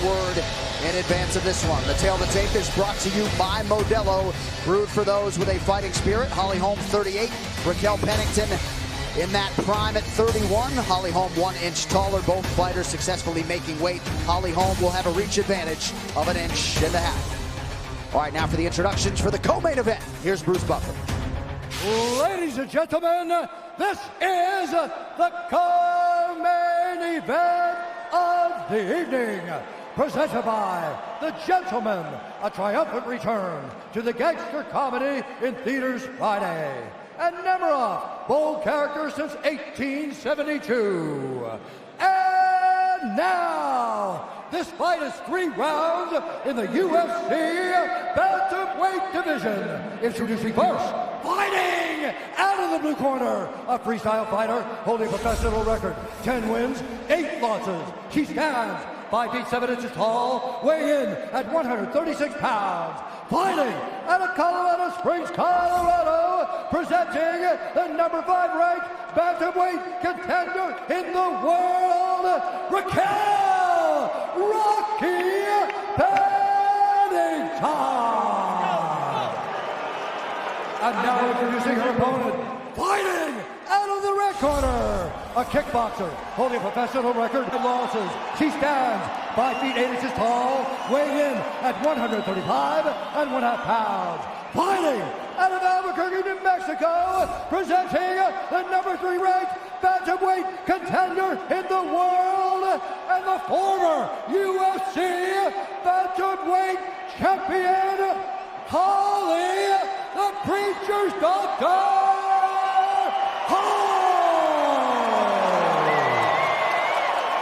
word in advance of this one. The Tale of the Tape is brought to you by Modelo, brewed for those with a fighting spirit. Holly Holm, 38. Raquel Pennington in that prime at 31. Holly Holm 1 inch taller. Both fighters successfully making weight. Holly Holm will have a reach advantage of 1.5 inches. All right, now for the introductions for the co-main event. Here's Bruce Buffer. Ladies and gentlemen, this is the co-main event of the evening. Presented by The Gentleman, a triumphant return to the gangster comedy in theaters Friday. And Nemiroff, bold character since 1872. And now, this fight is 3 rounds in the UFC bantamweight division. Introducing first, fighting out of the blue corner, a freestyle fighter holding a professional record, 10 wins, 8 losses. She stands 5 feet 7 inches tall, weigh in at 136 pounds. Fighting out of Colorado Springs, Colorado, presenting the number 5 ranked bantamweight contender in the world, Raquel Rocky Pennington. And now introducing her opponent, fighting out of the red corner, a kickboxer holding a professional record of losses. She stands 5 feet 8 inches tall, weigh in at 135.5 pounds. Fighting out of Albuquerque, New Mexico, presenting the number 3 ranked bantamweight contender in the world and the former UFC bantamweight champion, Holly, the Preacher's Doctor.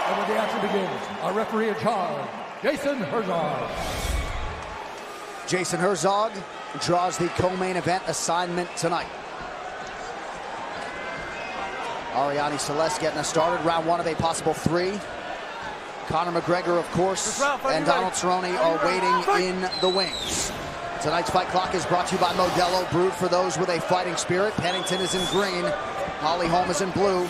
And when the action begins, our referee in charge, Jason Herzog. Jason Herzog draws the co-main event assignment tonight. Ariane Celeste getting us started. Round 1 of a possible 3. Conor McGregor, of course, and Donald Cerrone are waiting in the wings. Tonight's fight clock is brought to you by Modelo, brewed for those with a fighting spirit. Pennington is in green. Holly Holm is in blue.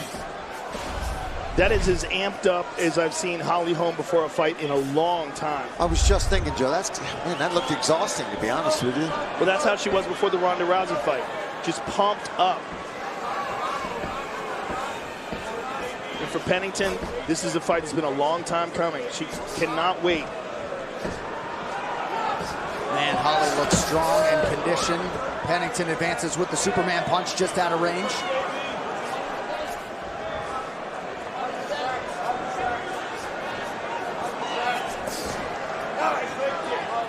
That is as amped up as I've seen Holly Holm before a fight in a long time. I was just thinking, Joe, that looked exhausting, to be honest with you. Well, that's how she was before the Ronda Rousey fight. Just pumped up. And for Pennington, this is a fight that's been a long time coming. She cannot wait. Man, Holly looks strong and conditioned. Pennington advances with the Superman punch just out of range.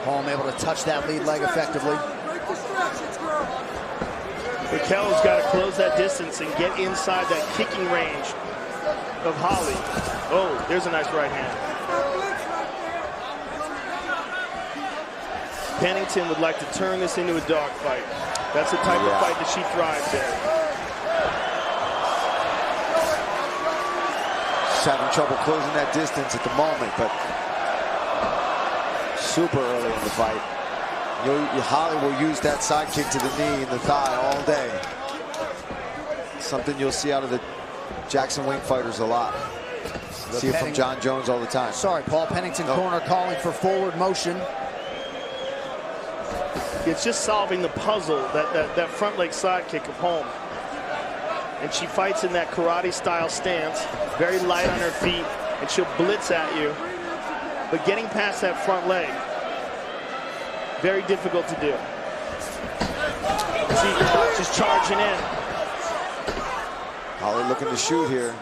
Holm able to touch that lead leg effectively. Raquel's got to close that distance and get inside that kicking range of Holly. Oh, there's a nice right hand. Pennington would like to turn this into a dogfight. That's the type of fight that she thrives in. She's having trouble closing that distance at the moment, but super early in the fight. Holly will use that side kick to the knee and the thigh all day. Something you'll see out of the Jackson Wink fighters a lot. See it from John Jones all the time. Sorry, Paul. Pennington corner calling for forward motion. It's just solving the puzzle, that front leg side kick of Holm. And she fights in that karate style stance, very light on her feet, and she'll blitz at you. But getting past that front leg, very difficult to do. She's charging in. Holly looking to shoot here.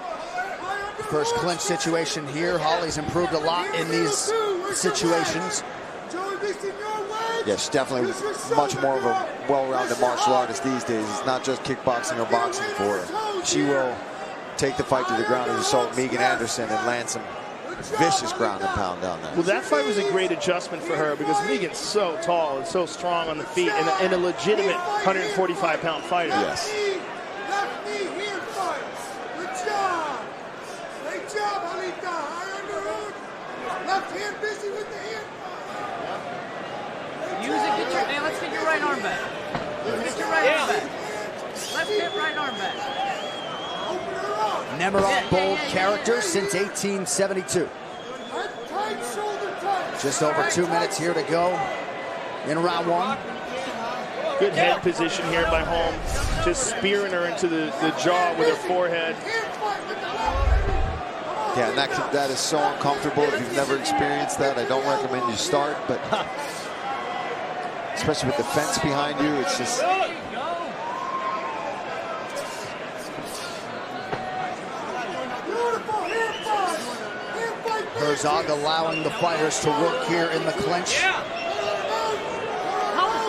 First clinch situation here. Holly's improved a lot in these situations. Yeah, she's definitely much more of a well-rounded martial artist these days. It's not just kickboxing or boxing for her. She will take the fight to the ground, as you saw with Megan Anderson, and land some vicious ground and pound down there. Well, that fight was a great adjustment for her because Megan's so tall and so strong on the feet and a legitimate 145-pound fighter. Yes. Left knee here, fight. Good job. Great job, Alita. High on the hook. Left hand busy with the hand. Use it, let's get your right arm back. Get your right arm back. Left hip, right arm back. Nemiroff, bold character since 1872. Tight shoulder touch. Just over 2 minutes here to go in round one. Good head position here by Holm. Just spearing her into the jaw with her forehead. Yeah, and that is so uncomfortable. If you've never experienced that, I don't recommend you start. But especially with the fence behind you, it's just... Herzog allowing the fighters to work here in the clinch.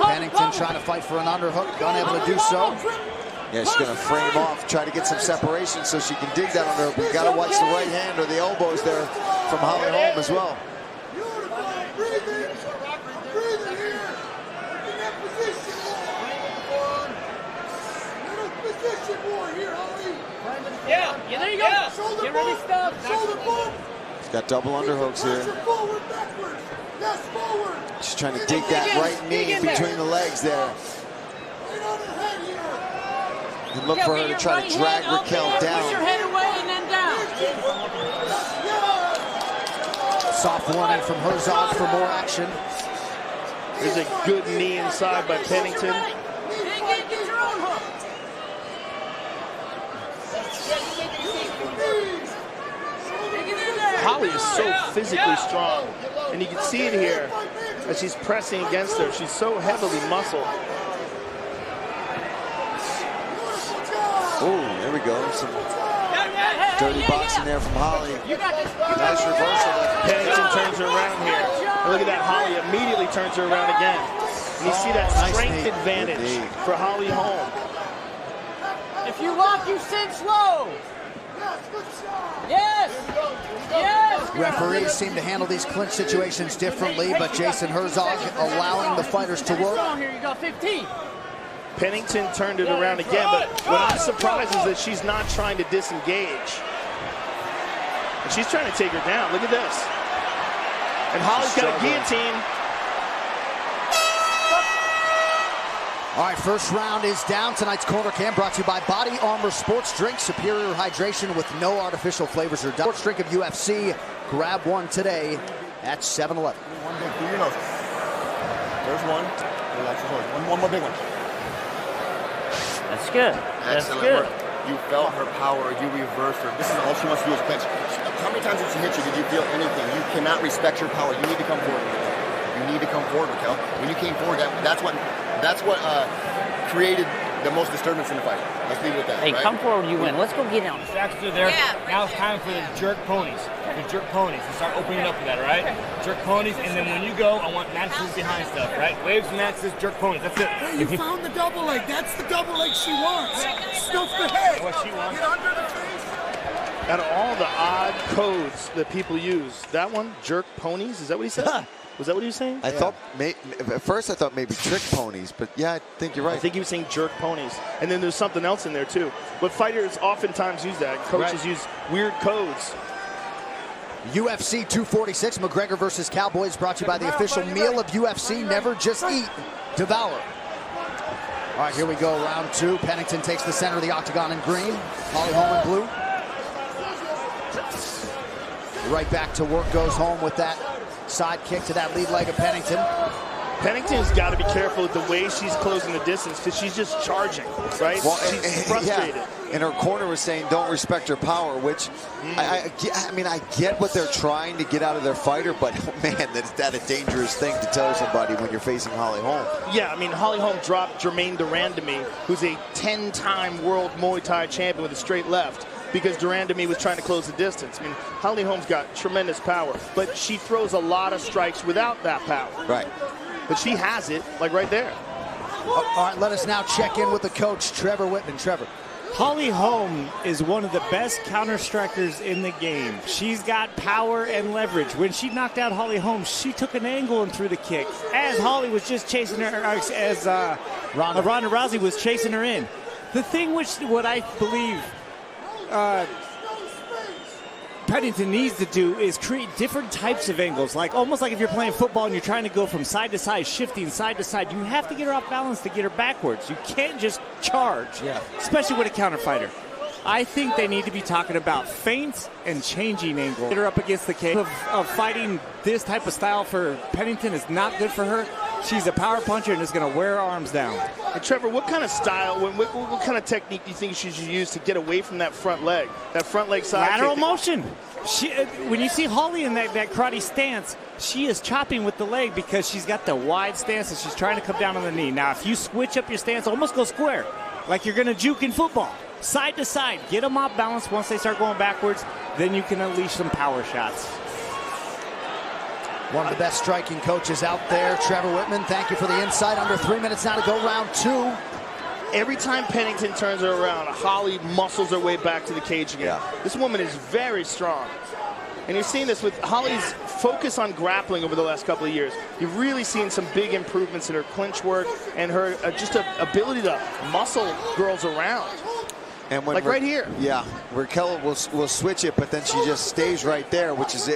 Pennington trying to fight for an underhook, unable to do so. Yeah, she's going to frame off, try to get some separation so she can dig that underhook. But you got to watch the right hand or the elbows there from Holly Holm as well. Yeah, there you go. Get ready, stop. She's got double underhooks here. She's trying to dig that right knee in between the legs there. And look for her to try to drag Raquel down. Push your head away and then down. Soft warning from Herzog for more action. There's a good knee inside by Pennington. Get your own hook. Holly is so physically strong, and you can see it here as she's pressing against her. She's so heavily muscled. Oh, there we go. Some dirty boxing there from Holly. Nice reversal. Pennington turns her around here. And look at that, Holly immediately turns her around again. And you see that strength advantage for Holly Holm. If you lock, you sit slow. Yes. Yes. Referees seem to handle these clinch situations differently, but Jason Herzog allowing the fighters to work. Here you go, 15. Pennington turned it around again, but what I'm surprised is that she's not trying to disengage. And she's trying to take her down. Look at this. And Holly's got a guillotine. All right, first round is down. Tonight's Corner Cam brought to you by Body Armor Sports Drink. Superior hydration with no artificial flavors or dyes. Sports Drink of UFC. Grab one today at 7-Eleven. One big through your nose. There's one. Relax your shoulders. One more big one. That's good. That's Excellent good. work. You felt her power. You reversed her. This is all she wants to do is clinch. How many times did she hit you? Did you feel anything? You cannot respect your power. You need to come forward. You need to come forward, Raquel. When you came forward, that's what created the most disturbance in the fight. Let's leave it with that. Hey, right? come forward, you win. Let's go get him. Stacks are there. Now it's time for the jerk ponies. The jerk ponies. And start opening up with that, all right? Jerk ponies, and then when you go, I want Max's behind stuff, right? Waves, Max's, jerk ponies. That's it. Hey, you found the double leg. That's the double leg she wants. Stuff the head. What she wants. Get under the face. Out of all the odd codes that people use, that one, jerk ponies, is that what he said? Was that what he was saying? I thought, at first I thought maybe trick ponies, but yeah, I think you're right. I think he was saying jerk ponies. And then there's something else in there too. But fighters oftentimes use that. Coaches use weird codes. UFC 246, McGregor versus Cowboys, brought to you by the official meal of UFC. Never just eat, devour. All right, here we go, round two. Pennington takes the center of the octagon in green. Holly Holm in blue. Right back to work goes Holm with that side kick to that lead leg of Pennington. Pennington's got to be careful with the way she's closing the distance because she's just charging, right? Well, she's frustrated. Yeah. And her corner was saying don't respect her power, which I mean, I get what they're trying to get out of their fighter, but man, that's a dangerous thing to tell somebody when you're facing Holly Holm. Yeah, I mean, Holly Holm dropped Jermaine Durandamy, who's a 10-time world Muay Thai champion with a straight left, because Durandamy was trying to close the distance. I mean, Holly Holm's got tremendous power, but she throws a lot of strikes without that power. Right. But she has it, like right there. All right, let us now check in with the coach, Trevor Whitman. Trevor. Holly Holm is one of the best counter-strikers in the game. She's got power and leverage. When she knocked out Holly Holm, she took an angle and threw the kick. As Holly was just chasing her, as Ronda Rousey was chasing her in. The thing what I believe Pennington needs to do is create different types of angles, like almost like if you're playing football and you're trying to go from side to side, shifting side to side. You have to get her off balance to get her backwards. You can't just charge, especially with a counter fighter. I think they need to be talking about feints and changing angle. Get her up against the cage of fighting this type of style for Pennington is not good for her. She's a power puncher and is going to wear her arms down. And Trevor, what kind of style, what kind of technique do you think she should use to get away from that front leg side Lateral kick? motion. When you see Holly in that karate stance, she is chopping with the leg because she's got the wide stance and she's trying to come down on the knee. Now, if you switch up your stance, almost go square, like you're going to juke in football. Side to side, get them off balance. Once they start going backwards, then you can unleash some power shots. One of the best striking coaches out there, Trevor Whitman. Thank you for the insight. Under 3 minutes now to go, round 2. Every time Pennington turns her around, Holly muscles her way back to the cage again. Yeah. This woman is very strong. And you're seeing this with Holly's focus on grappling over the last couple of years. You've really seen some big improvements in her clinch work and her just ability to muscle girls around. And when like right here. Yeah, Raquel will switch it, but then she just stays right there, which is,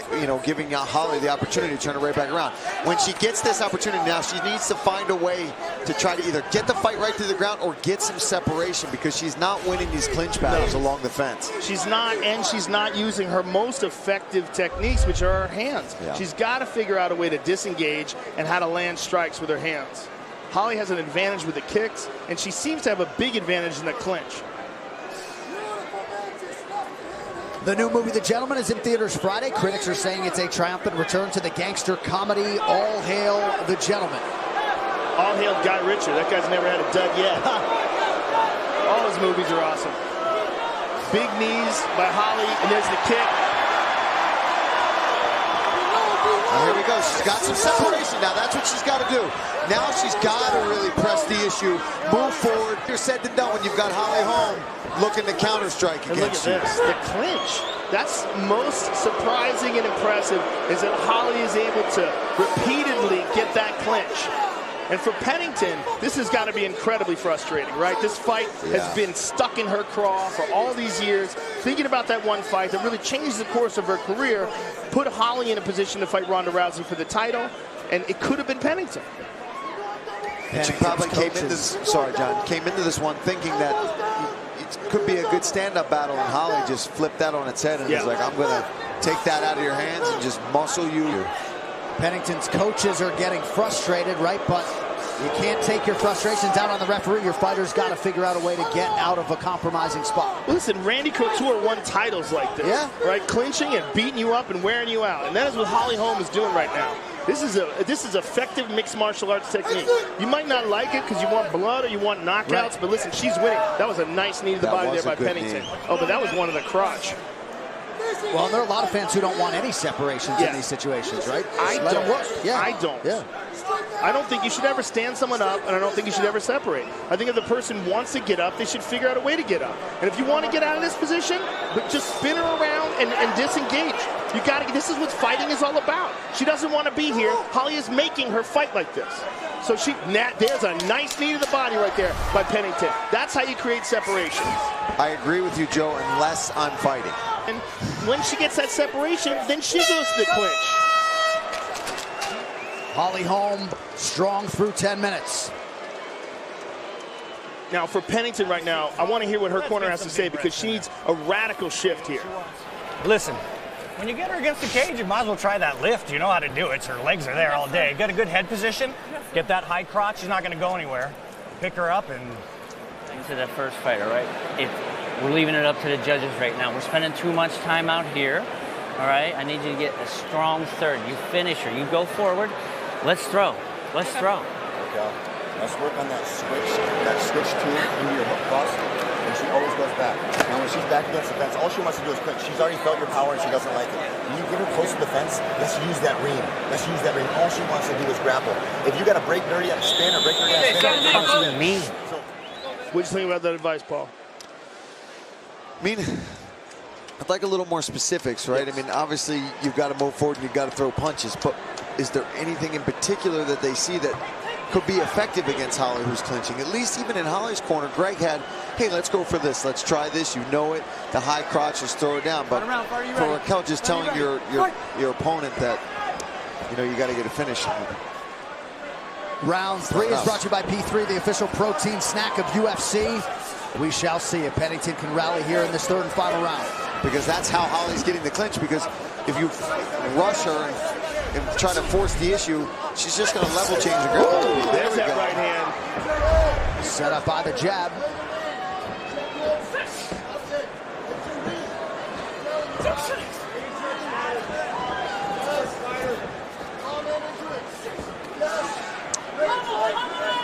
giving Holly the opportunity to turn it right back around. When she gets this opportunity now, she needs to find a way to try to either get the fight right to the ground or get some separation, because she's not winning these clinch battles along the fence. She's not using her most effective techniques, which are her hands. Yeah. She's got to figure out a way to disengage and how to land strikes with her hands. Holly has an advantage with the kicks, and she seems to have a big advantage in the clinch. The new movie, The Gentleman, is in theaters Friday. Critics are saying it's a triumphant return to the gangster comedy. All hail The Gentleman. All hail Guy Ritchie. That guy's never had a dud yet. All his movies are awesome. Big knees by Holly, and there's the kick. Here we go. She's got some separation now. That's what she's got to do. Now she's got to really press the issue, move forward. You're said and done when you've got Holly Holm looking to counter-strike against you. Look at this, the clinch. That's most surprising and impressive, is that Holly is able to repeatedly get that clinch. And for Pennington, this has got to be incredibly frustrating, right? This fight has been stuck in her craw for all these years, thinking about that one fight that really changed the course of her career, put Holly in a position to fight Ronda Rousey for the title, and it could have been Pennington. And she probably came into this one thinking that it could be a good stand-up battle, and Holly just flipped that on its head and was like, I'm going to take that out of your hands and just muscle you. Pennington's coaches are getting frustrated, right? But you can't take your frustrations out on the referee. Your fighter's got to figure out a way to get out of a compromising spot. Listen, Randy Couture won titles like this, right? Clinching and beating you up and wearing you out. And that is what Holly Holm is doing right now. This is effective mixed martial arts technique. You might not like it because you want blood or you want knockouts, but listen, she's winning. That was a nice knee to the body there by Pennington. Oh, but that was one of the crotch. Well, there are a lot of fans who don't want any separations in these situations, right? I don't. Yeah. I don't think you should ever stand someone up, and I don't think you should ever separate. I think if the person wants to get up, they should figure out a way to get up. And if you want to get out of this position, but just spin her around and disengage. You got to. This is what fighting is all about. She doesn't want to be here. Holly is making her fight like this. So there's a nice knee to the body right there by Pennington. That's how you create separation. I agree with you, Joe, unless I'm fighting. And when she gets that separation, then she goes to the clinch. Holly Holm strong through 10 minutes. Now for Pennington right now, I want to hear what her corner has to say, because she needs a radical shift here. Listen, when you get her against the cage, you might as well try that lift. You know how to do it. Her legs are there all day. Get a good head position, get that high crotch. She's not going to go anywhere. Pick her up and... Into that first fight, all right? We're leaving it up to the judges right now. We're spending too much time out here, all right? I need you to get a strong third. You finish her. You go forward. Let's throw. Let's throw. Okay. Let's work on that switch two into your hook cross, and she always goes back. Now when she's back against the fence, all she wants to do is clinch. She's already felt your power and she doesn't like it. When you get her close to the fence, let's use that ream. Let's use that ream. All she wants to do is grapple. If you got to break dirty at spin or break dirty at spin, Talk to me. What do you think about that advice, Paul? I mean, I'd like a little more specifics, right? I mean, obviously, you've got to move forward and you've got to throw punches, but is there anything in particular that they see that could be effective against Holly, who's clinching? At least even in Holly's corner, Greg had, hey, let's go for this. Let's try this. You know it. The high crotch, just throw it down. But for Raquel, just telling your opponent that, you got to get a finish. Round 3 is brought to you by P3, the official protein snack of UFC. We shall see if Pennington can rally here in this third and final round. Because that's how Holly's getting the clinch, because if you rush her and try to force the issue, she's just going to level change and go. Oh, there's that right hand. Set up by the jab.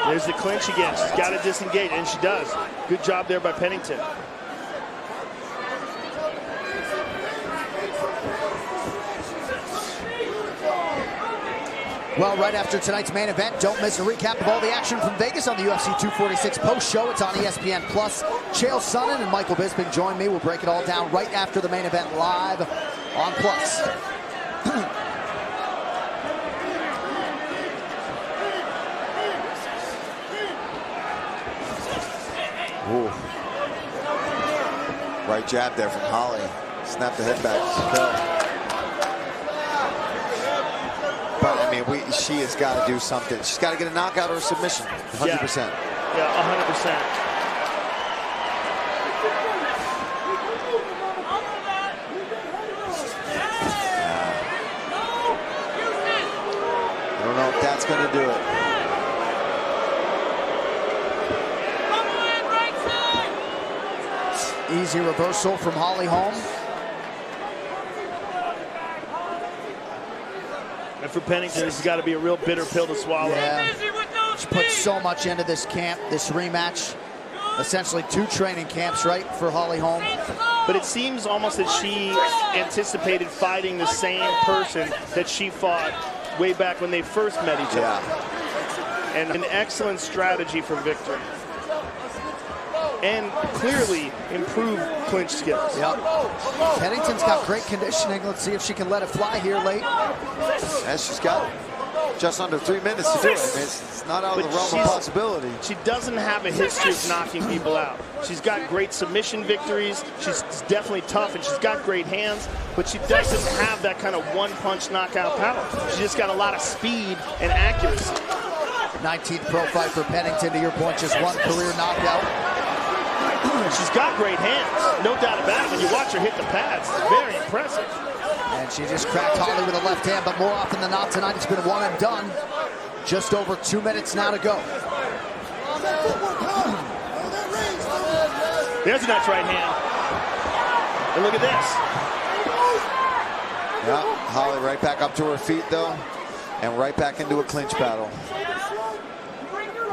There's the clinch again. She's got to disengage, and she does. Good job there by Pennington. Well, right after tonight's main event, don't miss a recap of all the action from Vegas on the UFC 246 post-show. It's on ESPN+. Chael Sonnen and Michael Bisping join me. We'll break it all down right after the main event live on Plus. Ooh. Right jab there from Holly. Snap the head back. But I mean, she has got to do something. She's got to get a knockout or a submission. 100%. Yeah, 100%. I don't know if that's going to do it. Easy reversal from Holly Holm. And for Pennington, this has got to be a real bitter pill to swallow. Yeah. She put so much into this camp, this rematch. Essentially 2 training camps, right, for Holly Holm. But it seems almost that she anticipated fighting the same person that she fought way back when they first met each other. And an excellent strategy for victory. And clearly improved clinch skills. Yep. Pennington's got great conditioning. Let's see if she can let it fly here late. Yeah, she's got just under 3 minutes to do it. I mean, it's not out of the realm of possibility. She doesn't have a history of knocking people out. She's got great submission victories. She's definitely tough, and she's got great hands, but she doesn't have that kind of one-punch knockout power. She's just got a lot of speed and accuracy. 19th pro fight for Pennington, to your point, just 1 career knockout. She's got great hands, no doubt about it. When you watch her hit the pads, it's very impressive. And she just cracked Holly with a left hand, but more often than not tonight, it's been one and done. Just over 2 minutes now to go. There's a nice right hand. And look at this. Yeah, Holly right back up to her feet, though, and right back into a clinch battle.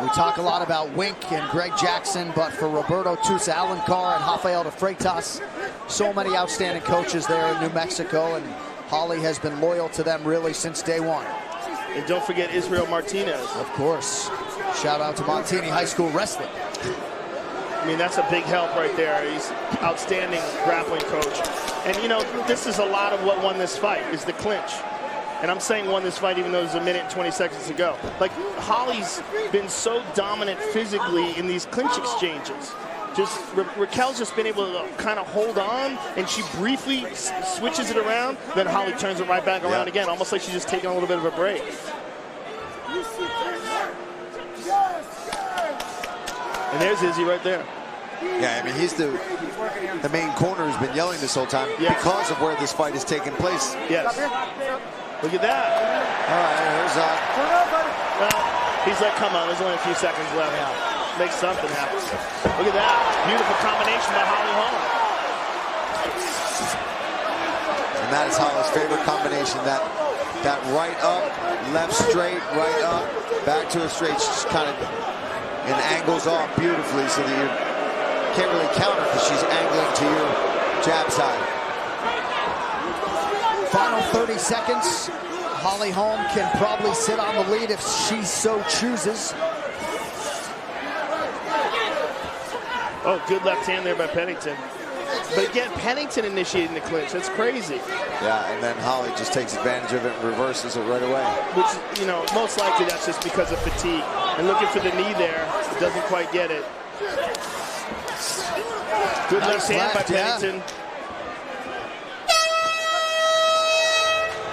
We talk a lot about Wink and Greg Jackson, but for Roberto Tusa Alencar and Rafael de Freitas, so many outstanding coaches there in New Mexico, and Holly has been loyal to them really since day one. And don't forget Israel Martinez. Of course. Shout out to Montini High School Wrestling. I mean, that's a big help right there. He's outstanding grappling coach. And, you know, this is a lot of what won this fight, is the clinch. And I'm saying won this fight even though it was 1 minute and 20 seconds to go. Like, Holly's been so dominant physically in these clinch exchanges. Just Raquel's just been able to kind of hold on, and she briefly switches it around, then Holly turns it right back around again, almost like she's just taking a little bit of a break. And there's Izzy right there. Yeah, I mean, he's the main corner who's been yelling this whole time because of where this fight is taking place. Yes. Look at that. All right, here's well, he's like, come on, there's only a few seconds left. Make something happen. Look at that. Beautiful combination by Holly Holm. And that is Holly's favorite combination. That right up, left straight, right up, back to a straight. She's kind of and angles off beautifully so that you can't really counter because she's angling to your jab side. Final 30 seconds. Holly Holm can probably sit on the lead if she so chooses. Oh, good left hand there by Pennington. But again, Pennington initiating the clinch. That's crazy. Yeah, and then Holly just takes advantage of it and reverses it right away. Which, you know, most likely that's just because of fatigue. And looking for the knee there, doesn't quite get it. Good left hand by Pennington.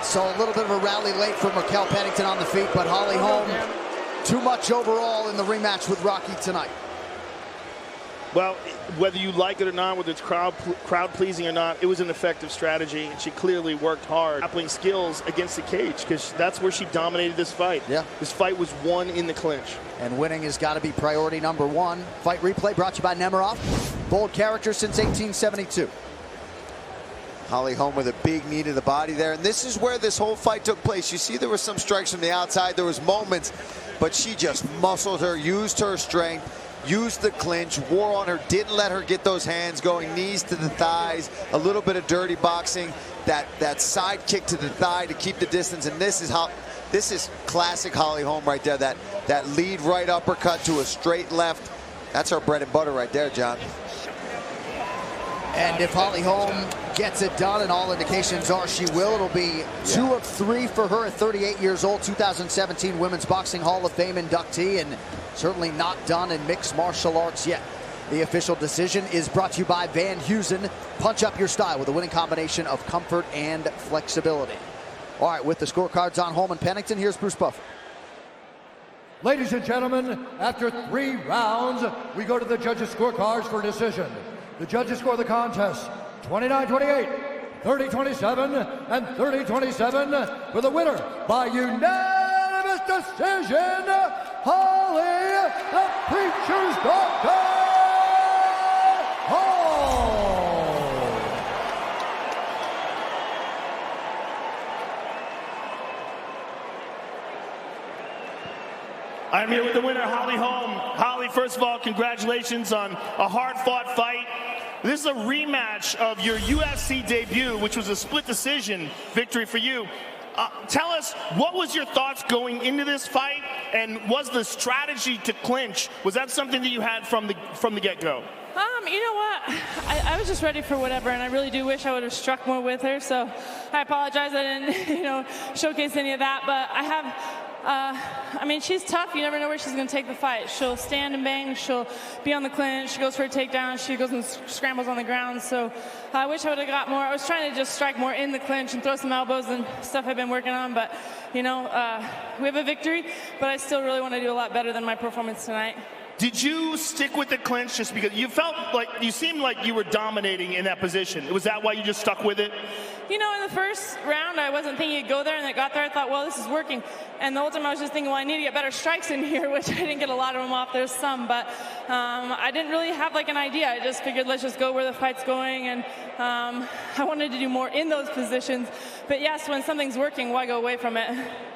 So a little bit of a rally late from Raquel Pennington on the feet, but Holly Holm, too much overall in the rematch with Rocky tonight. Well, whether you like it or not, whether it's crowd pleasing or not, it was an effective strategy, and she clearly worked hard, applying skills against the cage, because that's where she dominated this fight. Yeah. This fight was won in the clinch. And winning has got to be priority number one. Fight replay brought to you by Nemiroff. Bold character since 1872. Holly Holm with a big knee to the body there, and this is where this whole fight took place. You see there were some strikes from the outside, there was moments, but she just muscled her, used her strength, used the clinch, wore on her, didn't let her get those hands going, knees to the thighs, a little bit of dirty boxing, that side kick to the thigh to keep the distance, and this is classic Holly Holm right there, that lead right uppercut to a straight left. That's her bread and butter right there, John. And if Holly Holm gets it done, and all indications are she will, it'll be 2 of 3 for her at 38 years old, 2017 Women's Boxing Hall of Fame inductee, and certainly not done in mixed martial arts yet. The official decision is brought to you by Van Heusen. Punch up your style with a winning combination of comfort and flexibility. All right, with the scorecards on Holm and Pennington, here's Bruce Buffer. Ladies and gentlemen, after 3 rounds, we go to the judges' scorecards for decision. The judges score the contest 29-28, 30-27, and 30-27 for the winner by unanimous decision, Holly the Preacher's Doctor Holm. I'm here with the winner, Holly Holm. Holly, first of all, congratulations on a hard-fought fight. This is a rematch of your UFC debut, which was a split decision victory for you. Tell us, what was your thoughts going into this fight, and was the strategy to clinch, was that something that you had from the get-go? You know what? I was just ready for whatever, and I really do wish I would have struck more with her, so I apologize I didn't, showcase any of that, but I have... I mean, she's tough. You never know where she's going to take the fight. She'll stand and bang. She'll be on the clinch. She goes for a takedown. She goes and scrambles on the ground. So I wish I would have got more. I was trying to just strike more in the clinch and throw some elbows and stuff I've been working on. But, we have a victory, but I still really want to do a lot better than my performance tonight. Did you stick with the clinch just because you felt like you seemed like you were dominating in that position? Was that why you just stuck with it? In the first round, I wasn't thinking it'd go there, and it got there. I thought, well, this is working. And the whole time I was just thinking, well, I need to get better strikes in here, which I didn't get a lot of them off. There's some, but I didn't really have an idea. I just figured, let's just go where the fight's going, and I wanted to do more in those positions. But yes, when something's working, why go away from it?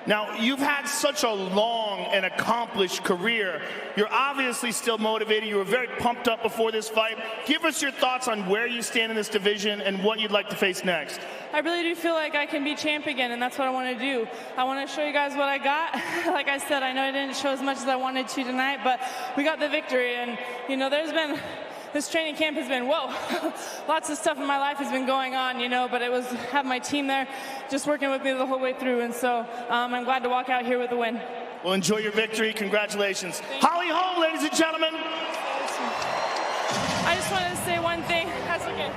Now, you've had such a long and accomplished career. You're obviously still motivated. You were very pumped up before this fight. Give us your thoughts on where you stand in this division and what you'd like to face next. I really do feel like I can be champ again, and that's what I want to do. I want to show you guys what I got. Like I said, I know I didn't show as much as I wanted to tonight, but we got the victory. And, this training camp has been, lots of stuff in my life has been going on, but it was have my team there just working with me the whole way through. And so I'm glad to walk out here with a win. Well, enjoy your victory. Congratulations. Holly Holm, ladies and gentlemen. I just wanted to say one thing. That's okay.